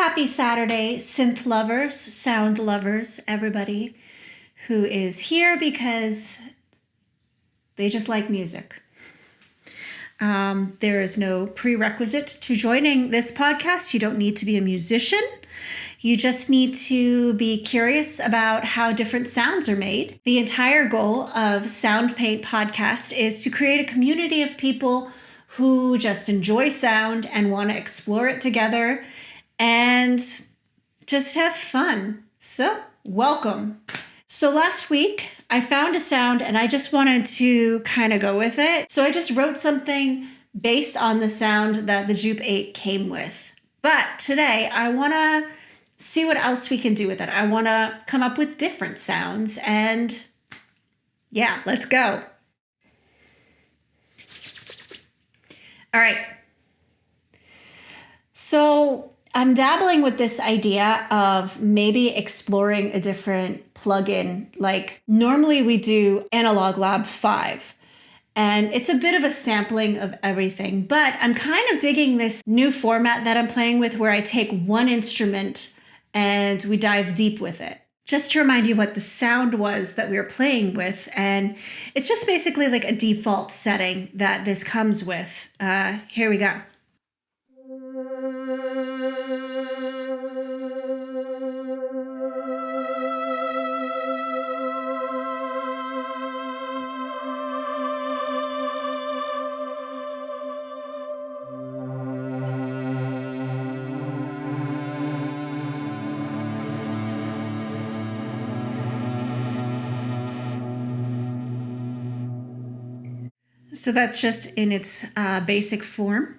Happy Saturday, synth lovers, sound lovers, everybody who is here because they just like music. There is no prerequisite to joining this podcast. You don't need to be a musician. You just need to be curious about how different sounds are made. The entire goal of Sound Paint Podcast is to create a community of people who just enjoy sound and want to explore it together and just have fun. So, welcome. So last week I found a sound and I just wanted to kind of go with it. So I just wrote something based on the sound that the JUP-8 came with. But today I want to see what else we can do with it. I want to come up with different sounds and yeah, let's go. All right. So I'm dabbling with this idea of maybe exploring a different plugin. Like normally we do Analog Lab 5 and it's a bit of a sampling of everything, but I'm kind of digging this new format that I'm playing with where I take one instrument and we dive deep with it. Just to remind you what the sound was that we were playing with. And it's just basically like a default setting that this comes with. Here we go. So that's just in its basic form.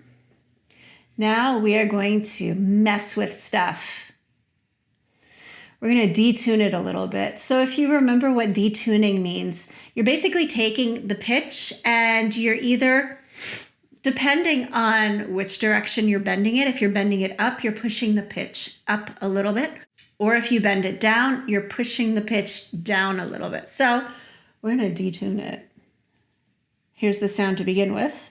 Now we are going to mess with stuff. We're going to detune it a little bit. So if you remember what detuning means, you're basically taking the pitch and you're either, depending on which direction you're bending it, if you're bending it up, you're pushing the pitch up a little bit. Or if you bend it down, you're pushing the pitch down a little bit. So we're going to detune it. Here's the sound to begin with.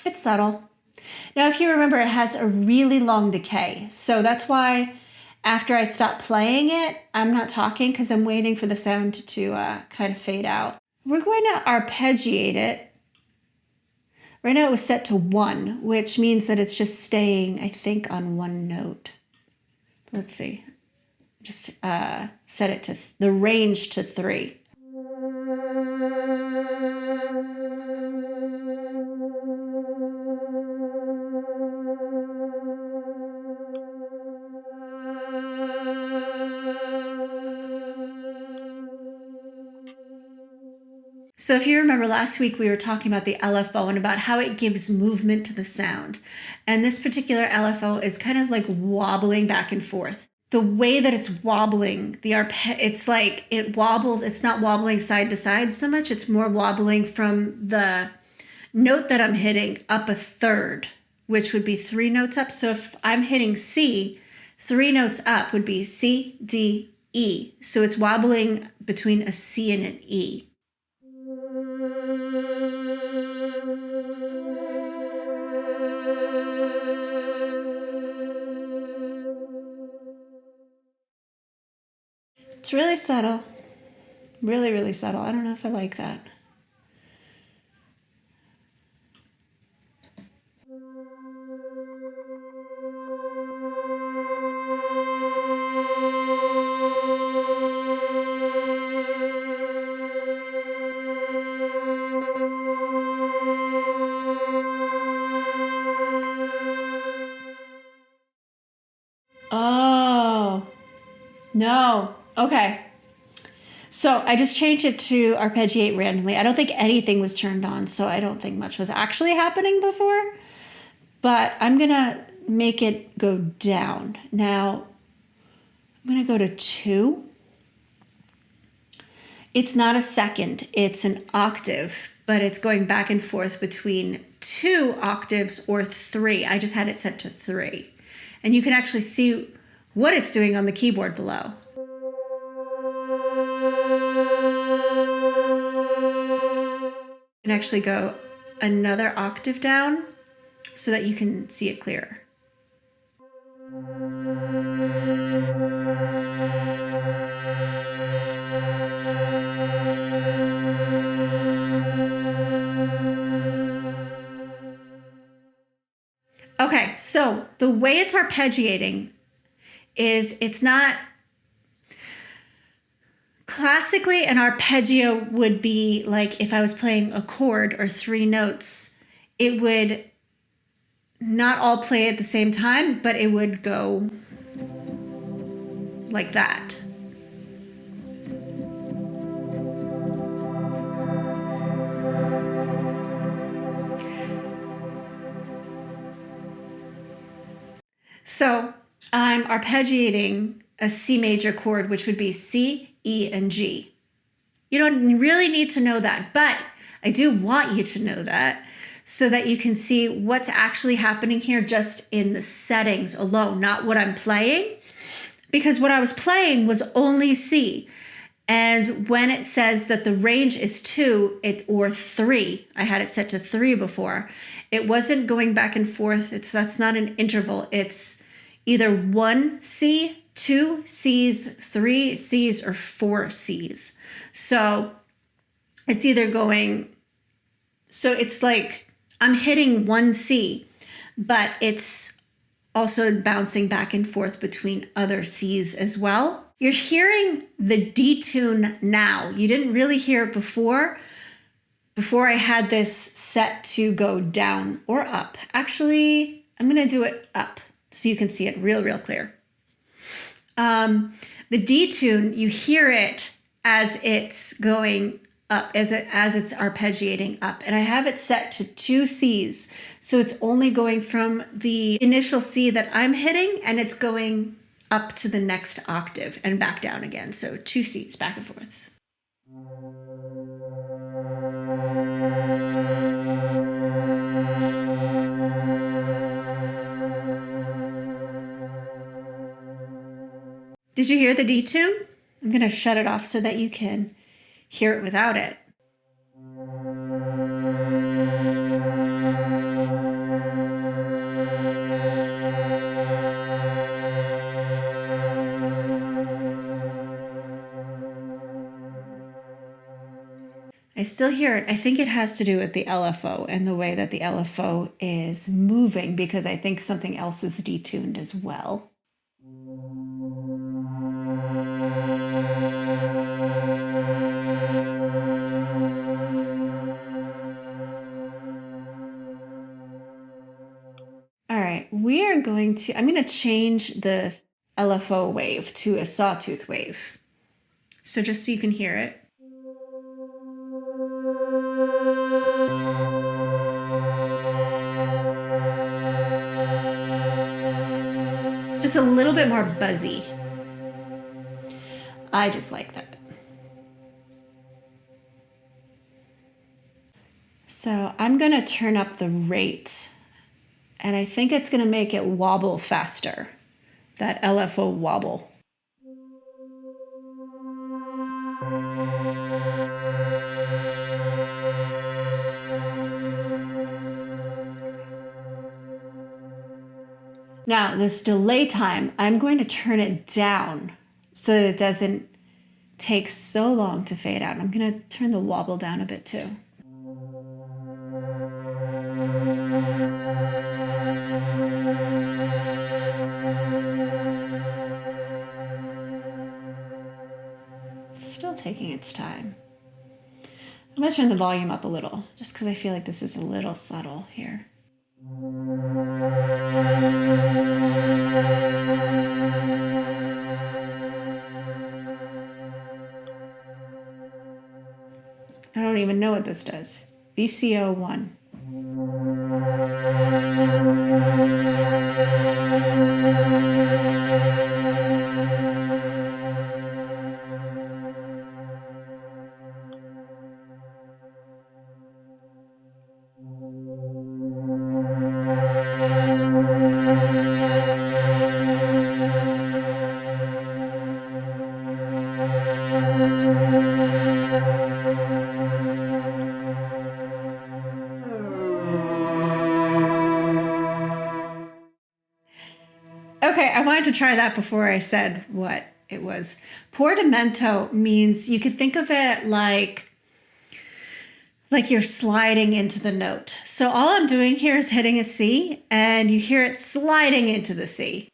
It's subtle. Now, if you remember, it has a really long decay. So that's why after I stop playing it, I'm not talking because I'm waiting for the sound to kind of fade out. We're going to arpeggiate it. Right now it was set to 1, which means that it's just staying, I think, on one note. Let's see. Just set it to the range to 3. So if you remember last week, we were talking about the LFO and about how it gives movement to the sound. And this particular LFO is kind of like wobbling back and forth. The way that it's wobbling, it's like it wobbles. It's not wobbling side to side so much. It's more wobbling from the note that I'm hitting up a third, which would be 3 notes up. So if I'm hitting C, 3 notes up would be C, D, E. So it's wobbling between a C and an E. It's really subtle. Really, really subtle. I don't know if I like that. Oh, no. Okay. So I just changed it to arpeggiate randomly. I don't think anything was turned on, so I don't think much was actually happening before. But I'm going to make it go down. Now, I'm going to go to 2. It's not a second, it's an octave. but it's going back and forth between 2 octaves or 3. I just had it set to 3. And you can actually see what it's doing on the keyboard below. You can actually go another octave down so that you can see it clearer. Okay, so the way it's arpeggiating is it's not classically an arpeggio would be like if I was playing a chord or 3 notes, it would not all play at the same time, but it would go like that. So I'm arpeggiating a C major chord, which would be C, E, and G. You don't really need to know that, but I do want you to know that so that you can see what's actually happening here just in the settings alone, not what I'm playing. Because what I was playing was only C. And when it says that the range is 2 or 3, I had it set to 3 before, it wasn't going back and forth. That's not an interval. It's either 1 C, 2 C's, 3 C's, or 4 C's. So it's either going, so it's like I'm hitting 1 C, but it's also bouncing back and forth between other C's as well. You're hearing the detune now. You didn't really hear it before I had this set to go down or up. Actually, I'm gonna do it up so you can see it real clear. The detune, you hear it as it's going up, as it's arpeggiating up. And I have it set to 2 C's. So it's only going from the initial C that I'm hitting and it's going up to the next octave and back down again. So 2 C's back and forth. Did you hear the detune? I'm going to shut it off so that you can hear it without it. I still hear it. I think it has to do with the LFO and the way that the LFO is moving, because I think something else is detuned as well. All right, I'm going to change the LFO wave to a sawtooth wave. So just so you can hear it. Just a little bit more buzzy. I just like that. So I'm going to turn up the rate, and I think it's going to make it wobble faster, that LFO wobble. Now, this delay time, I'm going to turn it down so that it doesn't take so long to fade out. I'm going to turn the wobble down a bit too. It's still taking its time. I'm going to turn the volume up a little, just because I feel like this is a little subtle here. I don't even know what this does. VCO 1. Okay, I wanted to try that before I said what it was. Portamento means you could think of it like you're sliding into the note. So all I'm doing here is hitting a C, and you hear it sliding into the C.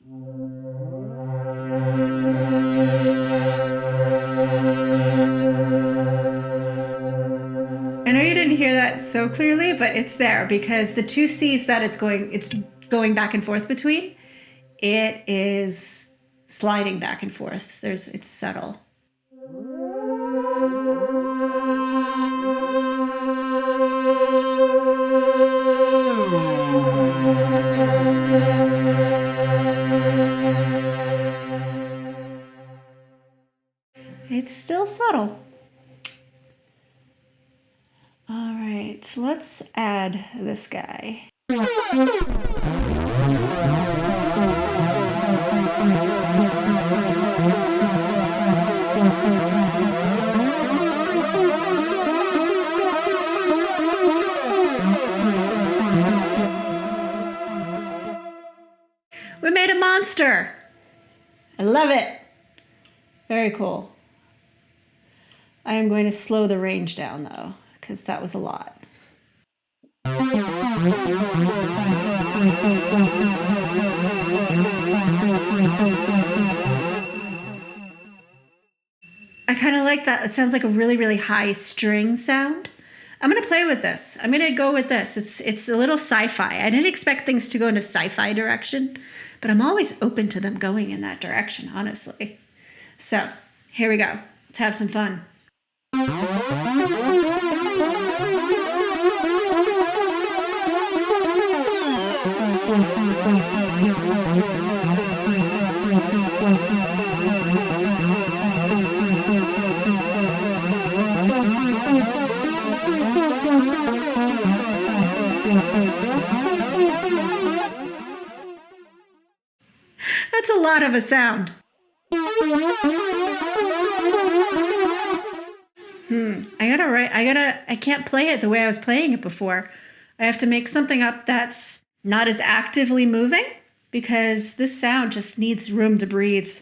I know you didn't hear that so clearly, but it's there because the two C's that it's going back and forth between, it is sliding back and forth. It's subtle. It's still subtle. All right, let's add this guy. We made a monster. I love it. Very cool. I am going to slow the range down though, because that was a lot. I kind of like that. It sounds like a really, really high string sound. I'm going to play with this. I'm going to go with this. It's a little sci-fi. I didn't expect things to go in a sci-fi direction, but I'm always open to them going in that direction, honestly. So here we go. Let's have some fun. That's a lot of a sound. I can't play it the way I was playing it before. I have to make something up that's not as actively moving because this sound just needs room to breathe.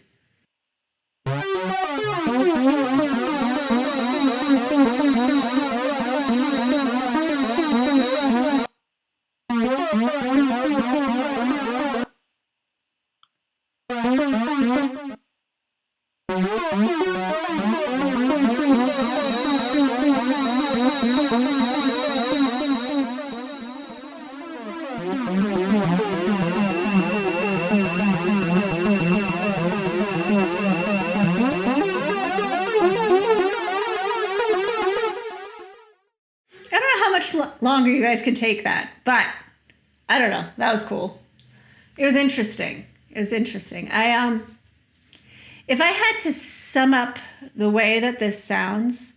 Longer you guys can take that, but I don't know. That was cool. It was interesting. If I had to sum up the way that this sounds,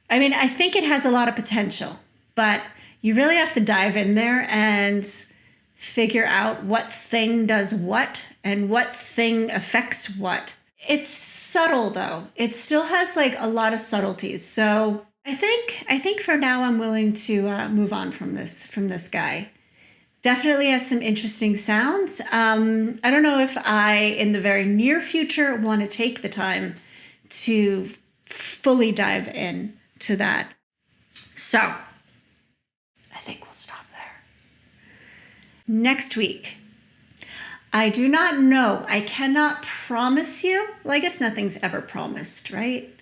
I mean, I think it has a lot of potential, but you really have to dive in there and figure out what thing does what and what thing affects what. It's subtle though. It still has like a lot of subtleties. So I think for now I'm willing to move on from this guy. Definitely has some interesting sounds. I don't know if I, in the very near future, want to take the time to fully dive in to that. So I think we'll stop there. Next week, I do not know. I cannot promise you. Well, I guess nothing's ever promised, right?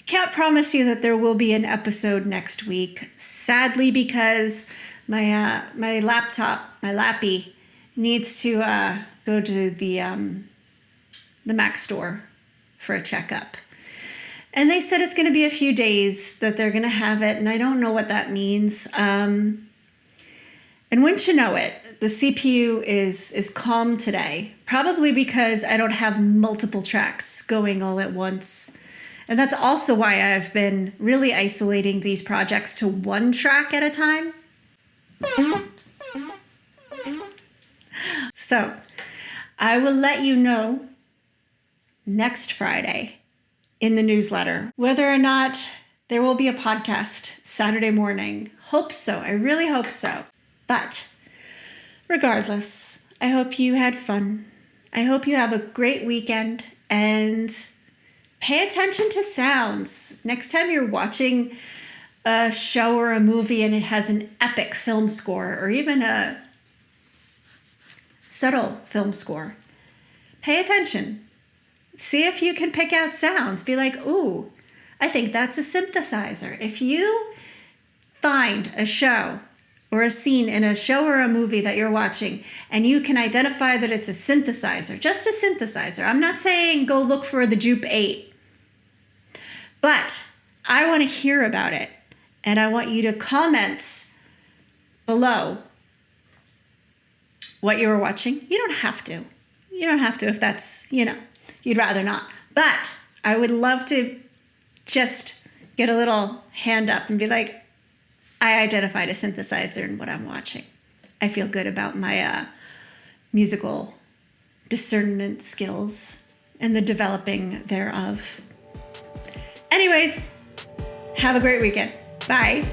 Can't promise you that there will be an episode next week, sadly, because my lappy, needs to go to the Mac store for a checkup. And they said it's going to be a few days that they're going to have it, and I don't know what that means. And wouldn't you know it, the CPU is calm today, probably because I don't have multiple tracks going all at once. And that's also why I've been really isolating these projects to one track at a time. So I will let you know next Friday in the newsletter whether or not there will be a podcast Saturday morning. Hope so. I really hope so. But regardless, I hope you had fun. I hope you have a great weekend and pay attention to sounds. Next time you're watching a show or a movie and it has an epic film score or even a subtle film score, pay attention. See if you can pick out sounds. Be like, ooh, I think that's a synthesizer. If you find a show or a scene in a show or a movie that you're watching and you can identify that it's a synthesizer, just a synthesizer. I'm not saying go look for the JUP-8, but I want to hear about it. And I want you to comment below what you were watching. You don't have to. You don't have to if that's, you'd rather not. But I would love to just get a little hand up and be like, I identified a synthesizer in what I'm watching. I feel good about my musical discernment skills and the developing thereof. Anyways, have a great weekend. Bye.